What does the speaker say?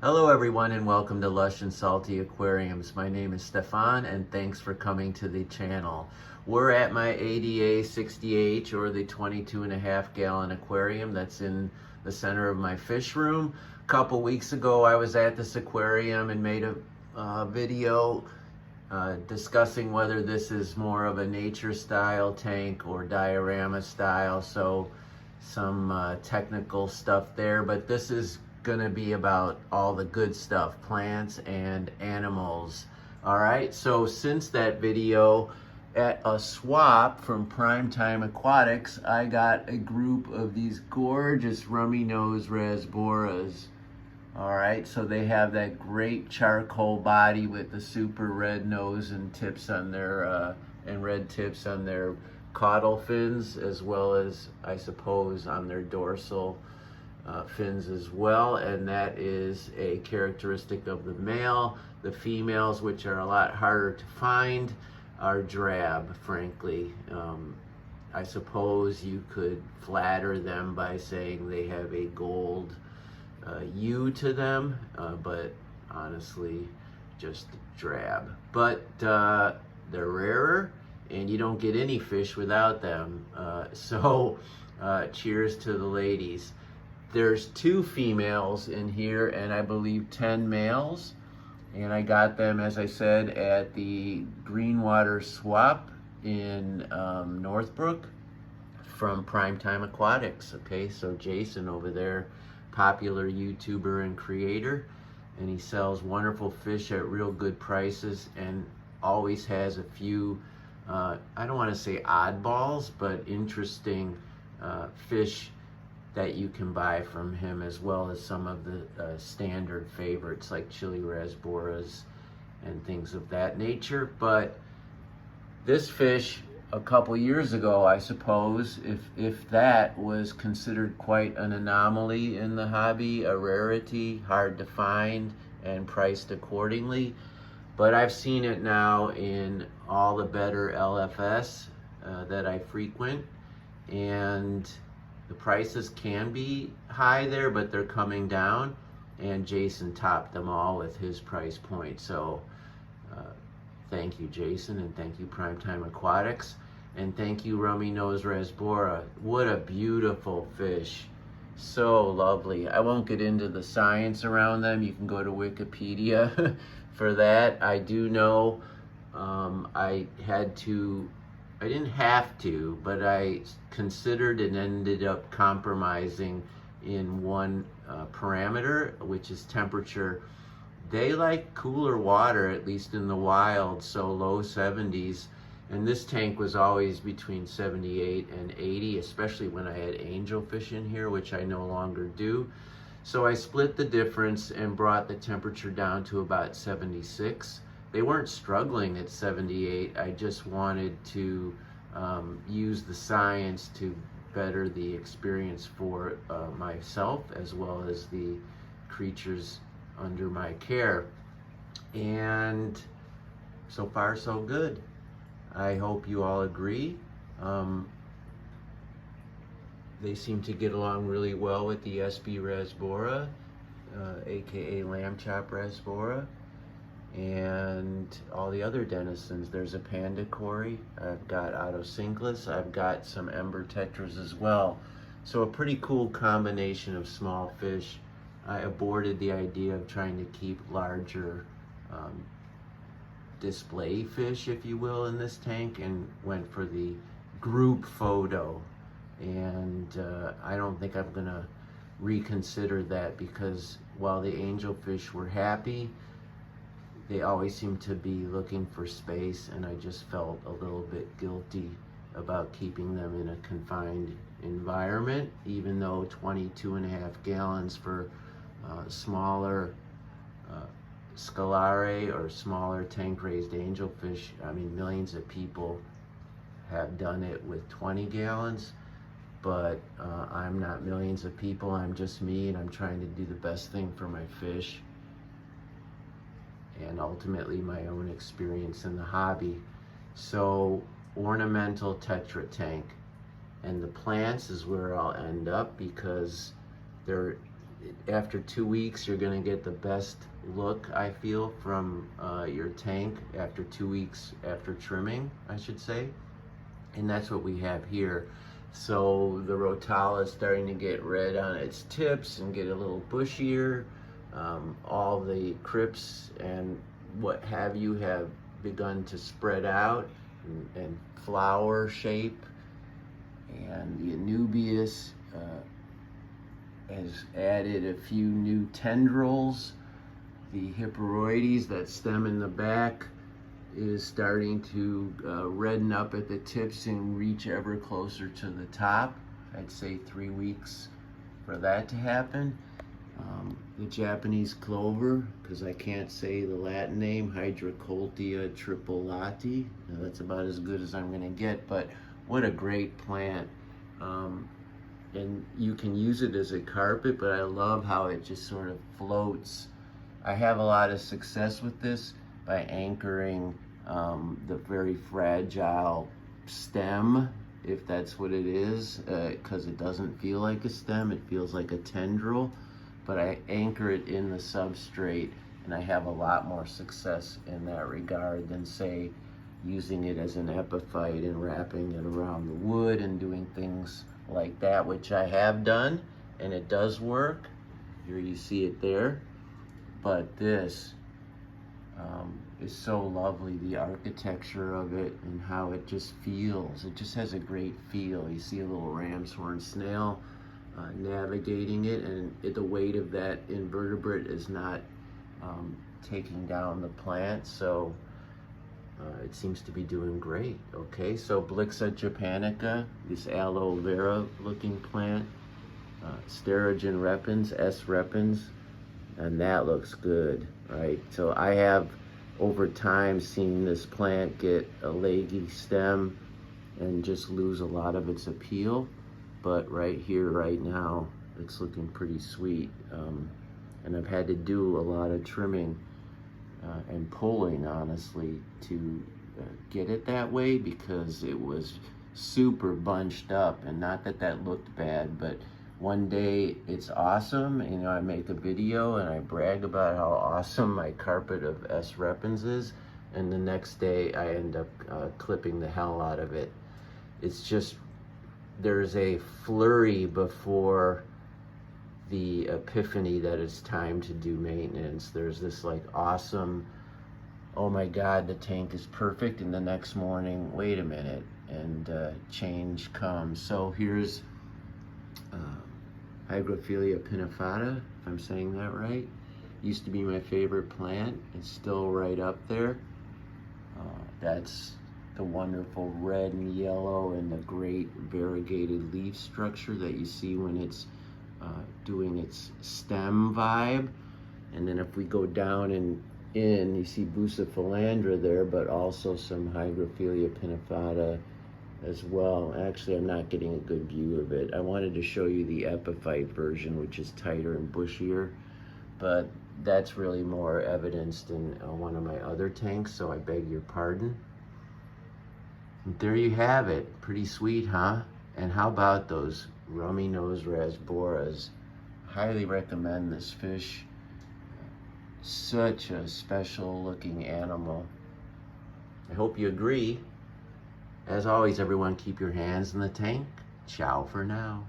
Hello everyone and welcome to Lush and Salty Aquariums. My name is Stefan and thanks for coming to the channel. We're at my ADA 60H, or the 22.5 gallon aquarium that's in the center of my fish room. A couple weeks ago I was at this aquarium and made a video discussing whether this is more of a nature style tank or diorama style, so some technical stuff there, but this is gonna be about all the good stuff, plants and animals. All right, so since that video, at a swap from Primetime Aquatics, I got a group of these gorgeous Rummy Nose Rasboras. All right, so they have that great charcoal body with the super red nose and tips on their and red tips on their caudal fins, as well as I suppose on their dorsal fins as well, and that is a characteristic of the male. The females, which are a lot harder to find, are drab, frankly. I suppose you could flatter them by saying they have a gold hue to them, but honestly, just drab. But they're rarer, and you don't get any fish without them. So cheers to the ladies. There's 2 females in here and I believe 10 males. And I got them, as I said, at the Greenwater Swap in Northbrook from Primetime Aquatics. Okay, so Jason over there, popular YouTuber and creator, and he sells wonderful fish at real good prices and always has a few, I don't want to say oddballs, but interesting fish that you can buy from him, as well as some of the standard favorites like chili rasboras and things of that nature. But this fish a couple years ago, I suppose, if that, was considered quite an anomaly in the hobby, a rarity, hard to find and priced accordingly. But I've seen it now in all the better LFS that I frequent, and the prices can be high there, but they're coming down, and Jason topped them all with his price point. So thank you, Jason, and thank you, Primetime Aquatics, and thank you, Rummy Nose Rasbora. What a beautiful fish. So lovely. I won't get into the science around them. You can go to Wikipedia for that. I do know I didn't have to, but I considered and ended up compromising in one parameter, which is temperature. They like cooler water, at least in the wild, so low 70s. And this tank was always between 78 and 80, especially when I had angelfish in here, which I no longer do. So I split the difference and brought the temperature down to about 76. They weren't struggling at 78. I just wanted to use the science to better the experience for myself as well as the creatures under my care. And so far so good. I hope you all agree. They seem to get along really well with the SB Rasbora, aka Lamb Chop Rasbora, and all the other denizens. There's a panda cory, I've got Otocinclus, I've got some ember tetras as well. So a pretty cool combination of small fish. I aborted the idea of trying to keep larger display fish, if you will, in this tank, and went for the group photo. And I don't think I'm gonna reconsider that, because while the angelfish were happy, they always seem to be looking for space, and I just felt a little bit guilty about keeping them in a confined environment, even though 22.5 gallons for smaller scalare or smaller tank raised angelfish. I mean, millions of people have done it with 20 gallons, but I'm not millions of people, I'm just me, and I'm trying to do the best thing for my fish and ultimately my own experience in the hobby. So ornamental Tetra tank, and the plants is where I'll end up, because after 2 weeks, you're gonna get the best look, I feel, from your tank after 2 weeks after trimming, I should say. And that's what we have here. So the rotala is starting to get red on its tips and get a little bushier. All the crypts and what have you have begun to spread out and flower shape. And the Anubias has added a few new tendrils. The Hyperoides, that stem in the back, is starting to redden up at the tips and reach ever closer to the top. I'd say 3 weeks for that to happen. The Japanese clover, because I can't say the Latin name, Hydrocoltia tripolati. Now that's about as good as I'm gonna get, but what a great plant. And you can use it as a carpet, but I love how it just sort of floats. I have a lot of success with this by anchoring the very fragile stem, if that's what it is, because it doesn't feel like a stem, it feels like a tendril, but I anchor it in the substrate, and I have a lot more success in that regard than, say, using it as an epiphyte and wrapping it around the wood and doing things like that, which I have done, and it does work. Here you see it there. But this is so lovely, the architecture of it and how it just feels. It just has a great feel. You see a little ram's horn snail navigating it, and the weight of that invertebrate is not taking down the plant, so it seems to be doing great. Okay, so Blixa japonica, this aloe vera looking plant, Sterogen repens, S. repens, and that looks good, right? So I have over time seen this plant get a leggy stem and just lose a lot of its appeal, but right here, right now, it's looking pretty sweet. And I've had to do a lot of trimming and pulling, honestly, to get it that way, because it was super bunched up. And not that that looked bad, but one day it's awesome, you know, I make a video and I brag about how awesome my carpet of S. repens is, and the next day I end up clipping the hell out of it. It's just, there's a flurry before the epiphany that it's time to do maintenance. There's this like awesome, oh my God, the tank is perfect, and the next morning, wait a minute, and change comes. So here's Hygrophila pinnifada, if I'm saying that right. Used to be my favorite plant. It's still right up there. That's the wonderful red and yellow and the great variegated leaf structure that you see when it's doing its stem vibe. And then if we go down and in, you see Bucephalandra there, but also some Hygrophila pinnifada as well. Actually, I'm not getting a good view of it. I wanted to show you the epiphyte version, which is tighter and bushier, but that's really more evidenced in one of my other tanks, so I beg your pardon. And there you have it. Pretty sweet, huh? And how about those Rummy Nose Rasboras? Highly recommend this fish. Such a special looking animal. I hope you agree. As always, everyone, keep your hands in the tank. Ciao for now.